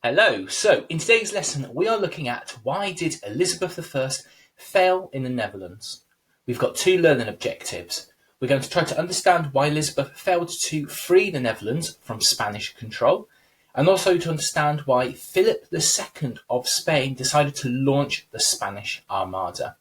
Hello, so in today's lesson we are looking at why did Elizabeth I fail in the Netherlands? We've got two learning objectives. We're going to try to understand why Elizabeth failed to free the Netherlands from Spanish control, and also to understand why Philip II of Spain decided to launch the Spanish Armada.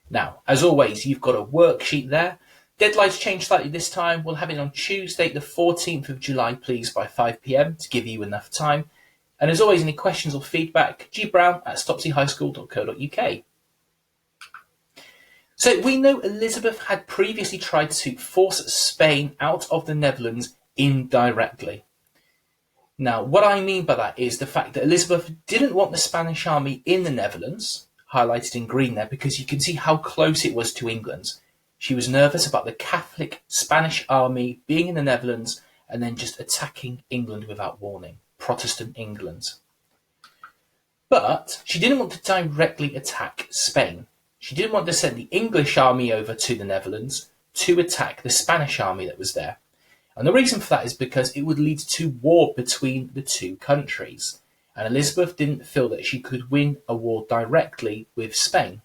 Now, as always, you've got a worksheet there. Deadline's changed slightly this time. We'll have it on Tuesday the 14th of July, please, by 5 p.m. to give you enough time. And as always, any questions or feedback, gbrown@stopseyhighschool.co.uk. So we know Elizabeth had previously tried to force Spain out of the Netherlands indirectly. Now, what I mean by that is the fact that Elizabeth didn't want the Spanish army in the Netherlands, highlighted in green there, because you can see how close it was to England. She was nervous about the Catholic Spanish army being in the Netherlands and then just attacking England without warning. Protestant England. But she didn't want to directly attack Spain. She didn't want to send the English army over to the Netherlands to attack the Spanish army that was there. And the reason for that is because it would lead to war between the two countries. And Elizabeth didn't feel that she could win a war directly with Spain.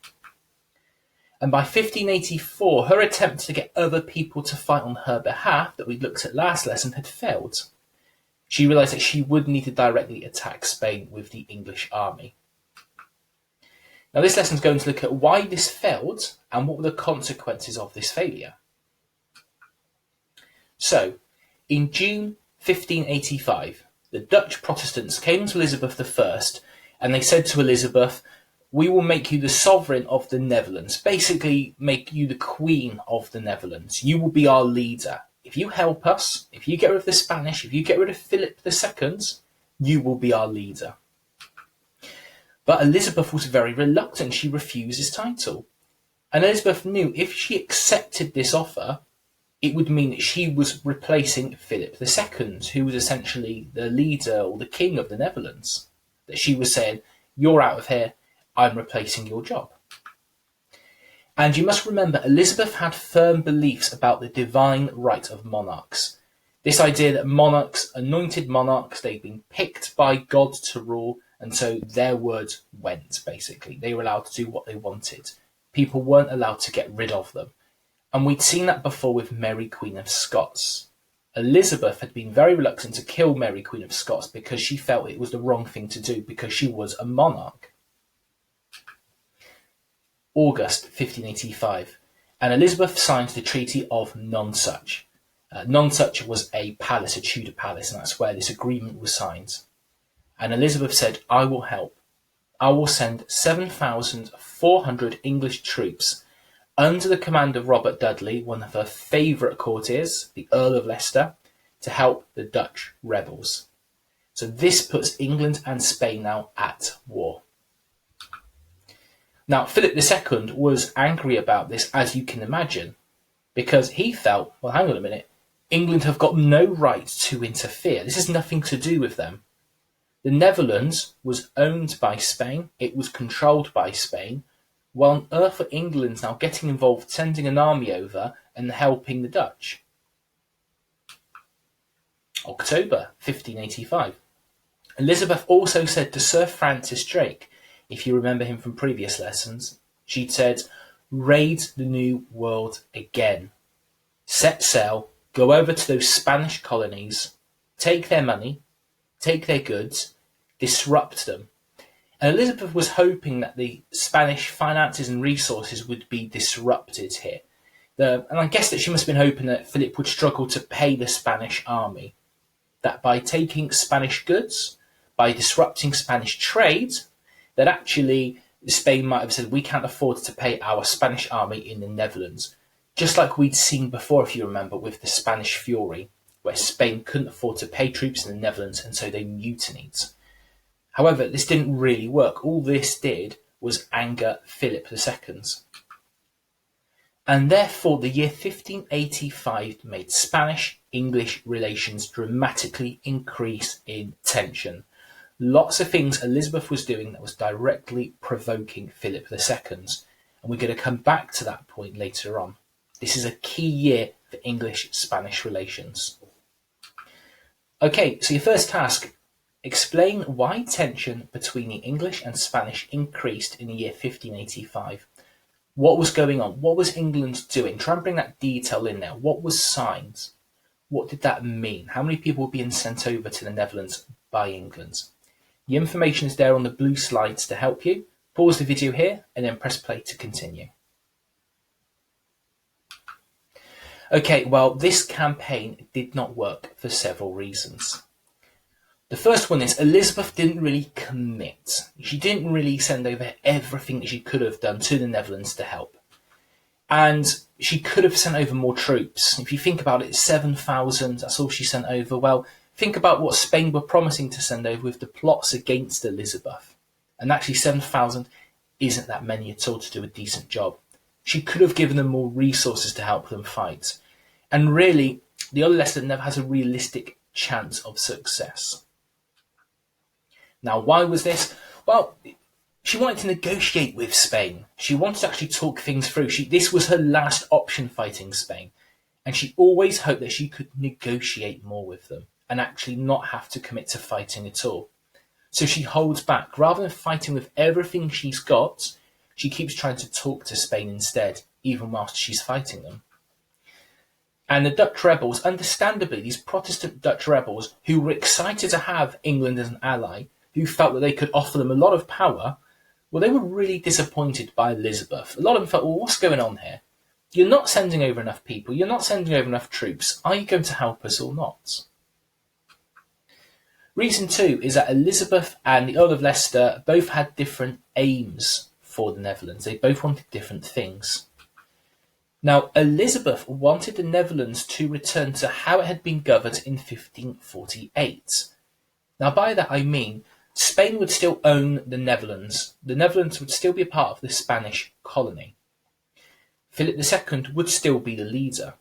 And by 1584, her attempt to get other people to fight on her behalf that we looked at last lesson had failed. She realised that she would need to directly attack Spain with the English army. Now this lesson is going to look at why this failed and what were the consequences of this failure. So, in June 1585, the Dutch Protestants came to Elizabeth I and they said to Elizabeth, "We will make you the sovereign of the Netherlands, basically make you the queen of the Netherlands. You will be our leader. If you help us, if you get rid of the Spanish, if you get rid of Philip II, you will be our leader." But Elizabeth was very reluctant. She refused his title. And Elizabeth knew if she accepted this offer, it would mean that she was replacing Philip II, who was essentially the leader or the king of the Netherlands. That she was saying, "You're out of here, I'm replacing your job." And you must remember, Elizabeth had firm beliefs about the divine right of monarchs. This idea that monarchs, anointed monarchs, they'd been picked by God to rule, and so their word went, basically. They were allowed to do what they wanted. People weren't allowed to get rid of them. And we'd seen that before with Mary, Queen of Scots. Elizabeth had been very reluctant to kill Mary, Queen of Scots, because she felt it was the wrong thing to do, because she was a monarch. August 1585, and Elizabeth signed the Treaty of Nonsuch. Nonsuch was a palace, a Tudor palace, and that's where this agreement was signed. And Elizabeth said, "I will help. I will send 7,400 English troops under the command of Robert Dudley, one of her favourite courtiers, the Earl of Leicester, to help the Dutch rebels." So this puts England and Spain now at war. Now, Philip II was angry about this, as you can imagine, because he felt, well, hang on a minute, England have got no right to interfere. This has nothing to do with them. The Netherlands was owned by Spain. It was controlled by Spain. Why on earth are England now getting involved, sending an army over and helping the Dutch? October 1585. Elizabeth also said to Sir Francis Drake, if you remember him from previous lessons, she'd said, "Raid the New World again. Set sail, go over to those Spanish colonies, take their money, take their goods, disrupt them." And Elizabeth was hoping that the Spanish finances and resources would be disrupted here. And I guess that she must have been hoping that Philip would struggle to pay the Spanish army. That by taking Spanish goods, by disrupting Spanish trade, that actually Spain might have said, "We can't afford to pay our Spanish army in the Netherlands." Just like we'd seen before, if you remember, with the Spanish Fury, where Spain couldn't afford to pay troops in the Netherlands, and so they mutinied. However, this didn't really work. All this did was anger Philip II. And therefore, the year 1585 made Spanish-English relations dramatically increase in tension. Lots of things Elizabeth was doing that was directly provoking Philip II. And we're going to come back to that point later on. This is a key year for English-Spanish relations. Okay, so your first task, Explain why tension between the English and Spanish increased in the year 1585. What was going on? What was England doing? Try and bring that detail in there. What was signed? What did that mean? How many people were being sent over to the Netherlands by England? The information is there on the blue slides to help you. Pause the video here and then press play to continue. Okay, well, this campaign did not work for several reasons. The first one is Elizabeth didn't really commit. She didn't really send over everything that she could have done to the Netherlands to help. And she could have sent over more troops. If you think about it, 7,000, that's all she sent over. Well, think about what Spain were promising to send over with the plots against Elizabeth. And actually 7,000 isn't that many at all to do a decent job. She could have given them more resources to help them fight. And really, the Earl of Leicester never has a realistic chance of success. Now, why was this? Well, she wanted to negotiate with Spain. She wanted to actually talk things through. This was her last option fighting Spain. And she always hoped that she could negotiate more with them and actually not have to commit to fighting at all. So she holds back. Rather than fighting with everything she's got, she keeps trying to talk to Spain instead, even whilst she's fighting them. And the Dutch rebels, understandably, these Protestant Dutch rebels who were excited to have England as an ally, who felt that they could offer them a lot of power, well, they were really disappointed by Elizabeth. A lot of them felt, well, what's going on here? You're not sending over enough people. You're not sending over enough troops. Are you going to help us or not? Reason two is that Elizabeth and the Earl of Leicester both had different aims for the Netherlands. They both wanted different things. Now, Elizabeth wanted the Netherlands to return to how it had been governed in 1548. Now, by that I mean Spain would still own the Netherlands. The Netherlands would still be a part of the Spanish colony. Philip II would still be the leader.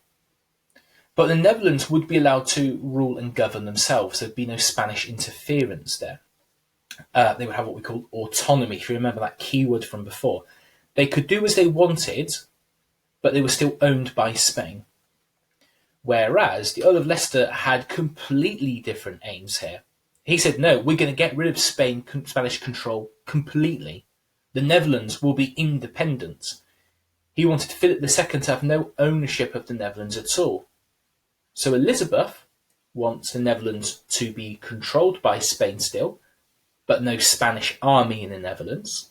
But the Netherlands would be allowed to rule and govern themselves. There'd be no Spanish interference there. They would have what we call autonomy, if you remember that keyword from before. They could do as they wanted, but they were still owned by Spain. Whereas the Earl of Leicester had completely different aims here. He said, no, we're going to get rid of Spanish control completely. The Netherlands will be independent. He wanted Philip II to have no ownership of the Netherlands at all. So Elizabeth wants the Netherlands to be controlled by Spain still, but no Spanish army in the Netherlands.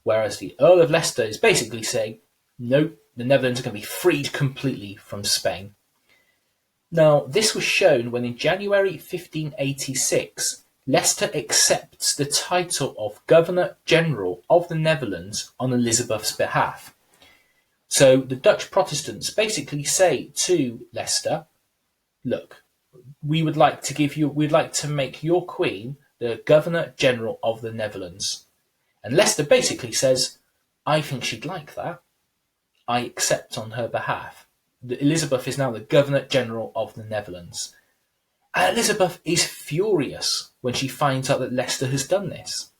Whereas the Earl of Leicester is basically saying, no, the Netherlands are going to be freed completely from Spain. Now, this was shown when in January 1586, Leicester accepts the title of Governor-General of the Netherlands on Elizabeth's behalf. So the Dutch Protestants basically say to Leicester, look, we'd like to make your queen the Governor-General of the Netherlands. And Leicester basically says, I think she'd like that. I accept on her behalf. Elizabeth is now the Governor-General of the Netherlands. And Elizabeth is furious when she finds out that Leicester has done this,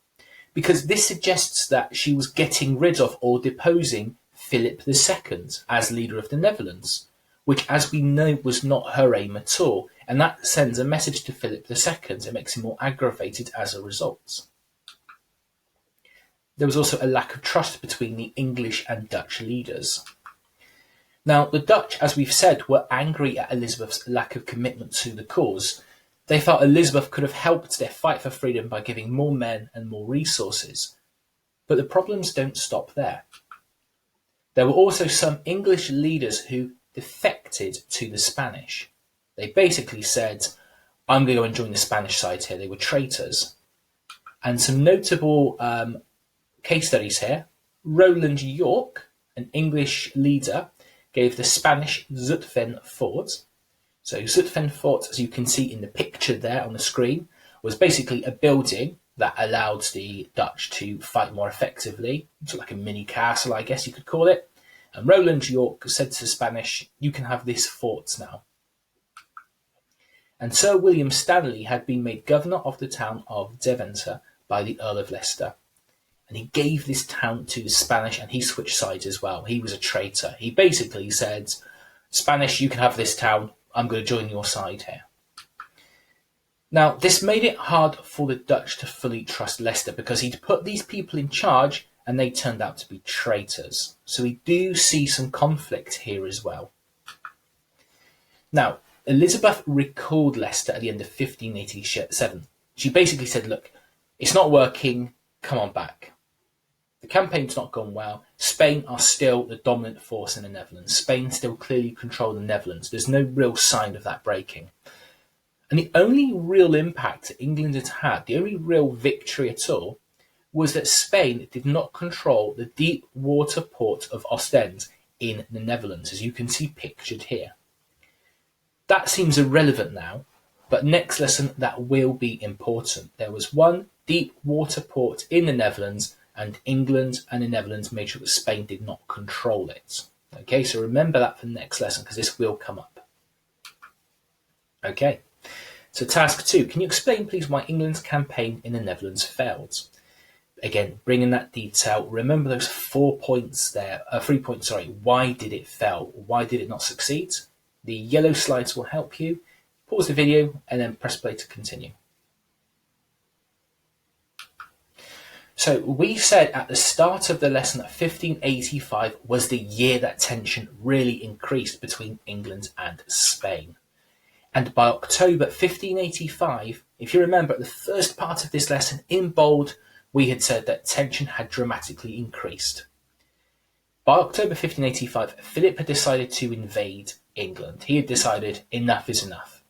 because this suggests that she was getting rid of or deposing Philip II as leader of the Netherlands, which, as we know, was not her aim at all, and that sends a message to Philip II and makes him more aggravated as a result. There was also a lack of trust between the English and Dutch leaders. Now, the Dutch, as we've said, were angry at Elizabeth's lack of commitment to the cause. They felt Elizabeth could have helped their fight for freedom by giving more men and more resources. But the problems don't stop there. There were also some English leaders who defected to the Spanish. They basically said, I'm going to go and join the Spanish side here. They were traitors. And some notable case studies here. Roland York, an English leader, gave the Spanish Zutphen Fort. So Zutphen Fort, as you can see in the picture there on the screen, was basically a building that allowed the Dutch to fight more effectively. It's like a mini castle, I guess you could call it. And Roland York said to the Spanish, you can have this fort now. And Sir William Stanley had been made governor of the town of Deventer by the Earl of Leicester. And he gave this town to the Spanish, and he switched sides as well. He was a traitor. He basically said, Spanish, you can have this town. I'm going to join your side here. Now, this made it hard for the Dutch to fully trust Leicester because he'd put these people in charge and they turned out to be traitors. So we do see some conflict here as well. Now, Elizabeth recalled Leicester at the end of 1587. She basically said, look, it's not working, come on back. The campaign's not gone well. Spain are still the dominant force in the Netherlands. Spain still clearly control the Netherlands. There's no real sign of that breaking. And the only real impact England had had, the only real victory at all, was that Spain did not control the deep water port of Ostend in the Netherlands, as you can see pictured here. That seems irrelevant now, but next lesson that will be important. There was one deep water port in the Netherlands, and England and the Netherlands made sure that Spain did not control it. Okay, so remember that for the next lesson, because this will come up. Okay, so task 2. Can you explain, please, why England's campaign in the Netherlands failed? Again, bringing that detail. Remember those 4 points there, 3 points, sorry. Why did it fail? Why did it not succeed? The yellow slides will help you. Pause the video and then press play to continue. So we said at the start of the lesson that 1585 was the year that tension really increased between England and Spain. And by October 1585, if you remember at the first part of this lesson in bold, we had said that tension had dramatically increased. By October 1585, Philip had decided to invade England. He had decided enough is enough.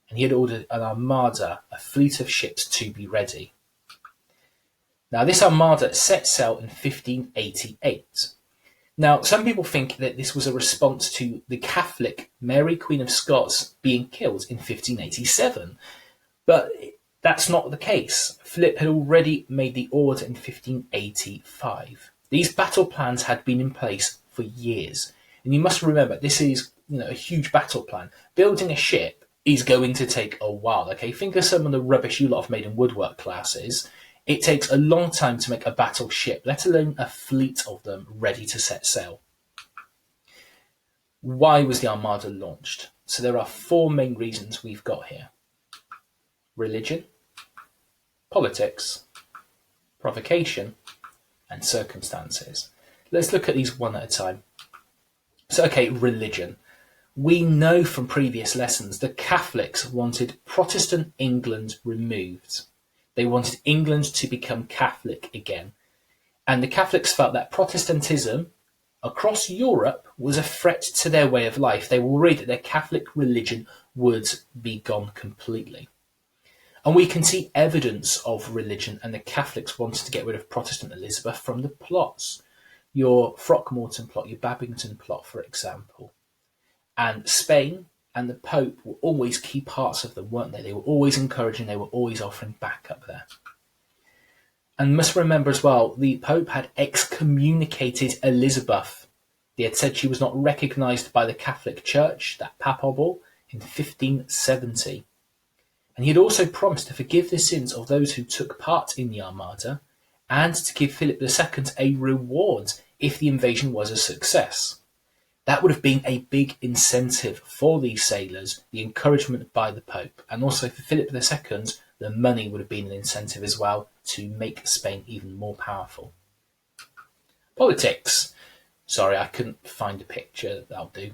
And he had ordered an armada, a fleet of ships, to be ready. Now, this armada set sail in 1588. Now, some people think that this was a response to the Catholic Mary Queen of Scots being killed in 1587. But that's not the case. Philip had already made the order in 1585. These battle plans had been in place for years. And you must remember, this is a huge battle plan. Building a ship is going to take a while. Okay, think of some of the rubbish you lot have made in woodwork classes. It takes a long time to make a battleship, let alone a fleet of them ready to set sail. Why was the Armada launched? So there are 4 main reasons we've got here. Religion, politics, provocation, and circumstances. Let's look at these one at a time. So, okay, religion. We know from previous lessons the Catholics wanted Protestant England removed. They wanted England to become Catholic again. And the Catholics felt that Protestantism across Europe was a threat to their way of life. They were worried that their Catholic religion would be gone completely. And we can see evidence of religion, and the Catholics wanted to get rid of Protestant Elizabeth from the plots. Your Throckmorton plot, your Babington plot, for example. And Spain and the Pope were always key parts of them, weren't they? They were always encouraging, they were always offering backup there. And must remember as well, the Pope had excommunicated Elizabeth. They had said she was not recognised by the Catholic Church, that papal, in 1570. And he had also promised to forgive the sins of those who took part in the Armada and to give Philip II a reward if the invasion was a success. That would have been a big incentive for these sailors, the encouragement by the Pope, and also for Philip II, the money would have been an incentive as well to make Spain even more powerful. Politics. Sorry, I couldn't find a picture. That'll do.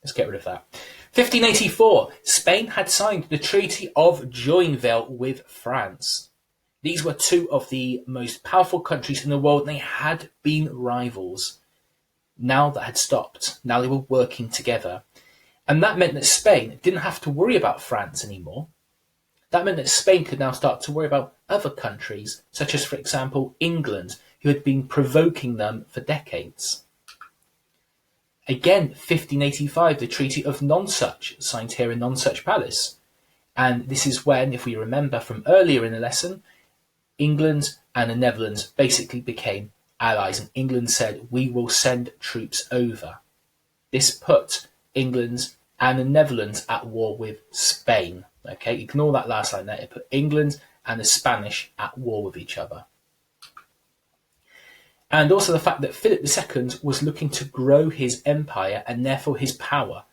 Let's get rid of that. 1584, Spain had signed the Treaty of Joinville with France. These were 2 of the most powerful countries in the world, and they had been rivals. Now that had stopped. Now they were working together. And that meant that Spain didn't have to worry about France anymore. That meant that Spain could now start to worry about other countries, such as, for example, England, who had been provoking them for decades. Again, 1585, the Treaty of Nonsuch, signed here in Nonsuch Palace. And this is when, if we remember from earlier in the lesson, England and the Netherlands basically became allies, and England said, we will send troops over. This put England and the Netherlands at war with Spain. Okay, ignore that last line there. It put England and the Spanish at war with each other. And also the fact that Philip II was looking to grow his empire and therefore his power.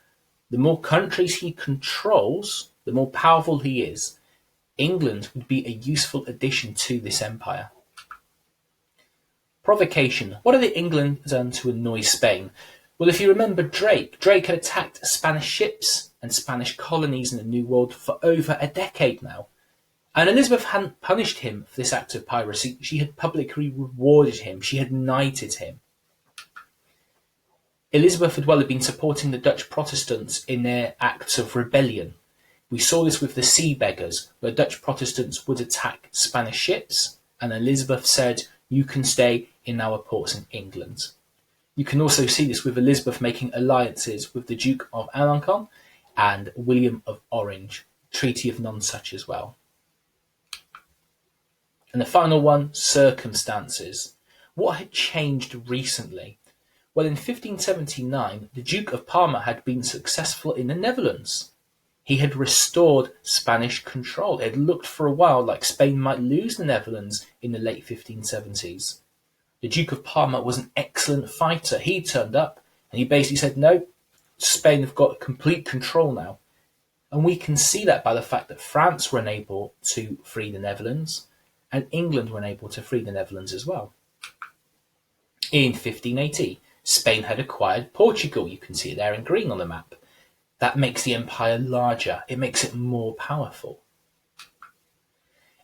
The more countries he controls, the more powerful he is. England would be a useful addition to this empire. Provocation. What had England done to annoy Spain? Well, if you remember Drake had attacked Spanish ships and Spanish colonies in the New World for over a decade now. And Elizabeth hadn't punished him for this act of piracy. She had publicly rewarded him. She had knighted him. Elizabeth had well have been supporting the Dutch Protestants in their acts of rebellion. We saw this with the Sea Beggars, where Dutch Protestants would attack Spanish ships, and Elizabeth said, "You can stay in our ports in England." You can also see this with Elizabeth making alliances with the Duke of Alencon and William of Orange, Treaty of Nonsuch as well. And the final one, circumstances. What had changed recently? Well, in 1579, the Duke of Parma had been successful in the Netherlands. He had restored Spanish control. It had looked for a while like Spain might lose the Netherlands in the late 1570s. The Duke of Parma was an excellent fighter. He turned up and he basically said, no, Spain have got complete control now. And we can see that by the fact that France were unable to free the Netherlands and England were unable to free the Netherlands as well. In 1580, Spain had acquired Portugal. You can see it there in green on the map. That makes the empire larger. It makes it more powerful.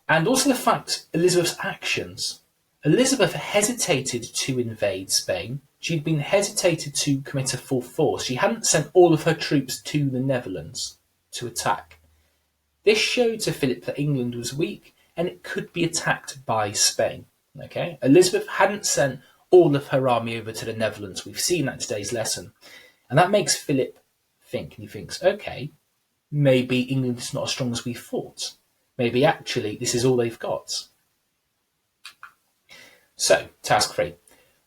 And also the fact Elizabeth's actions. Elizabeth hesitated to invade Spain. She'd been hesitated to commit a full force. She hadn't sent all of her troops to the Netherlands to attack. This showed to Philip that England was weak and it could be attacked by Spain. Okay, Elizabeth hadn't sent all of her army over to the Netherlands. We've seen that in today's lesson. And that makes Philip think, and he thinks, okay, maybe England is not as strong as we thought. Maybe actually this is all they've got. So, task 3.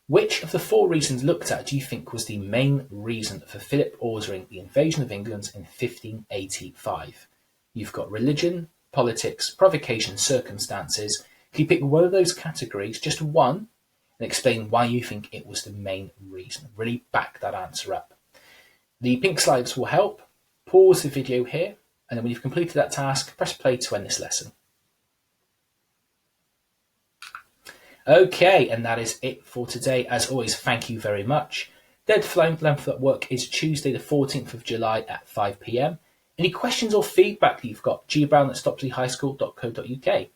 Which of the 4 reasons looked at do you think was the main reason for Philip ordering the invasion of England in 1585? You've got religion, politics, provocation, circumstances. Can you pick one of those categories, just one, and explain why you think it was the main reason? Really back that answer up. The pink slides will help. Pause the video here, and then when you've completed that task, press play to end this lesson. Okay, and that is it for today. As always, thank you very much. Deadline for that work is Tuesday the 14th of July at 5 p.m. Any questions or feedback that you've got, gbrown@stopsleyhighschool.co.uk.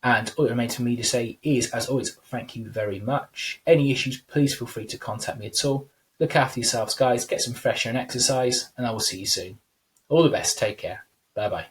And all it remains for me to say is, as always, thank you very much. Any issues, please feel free to contact me at all. Look after yourselves, guys. Get some fresh air and exercise, and I will see you soon. All the best. Take care. Bye-bye.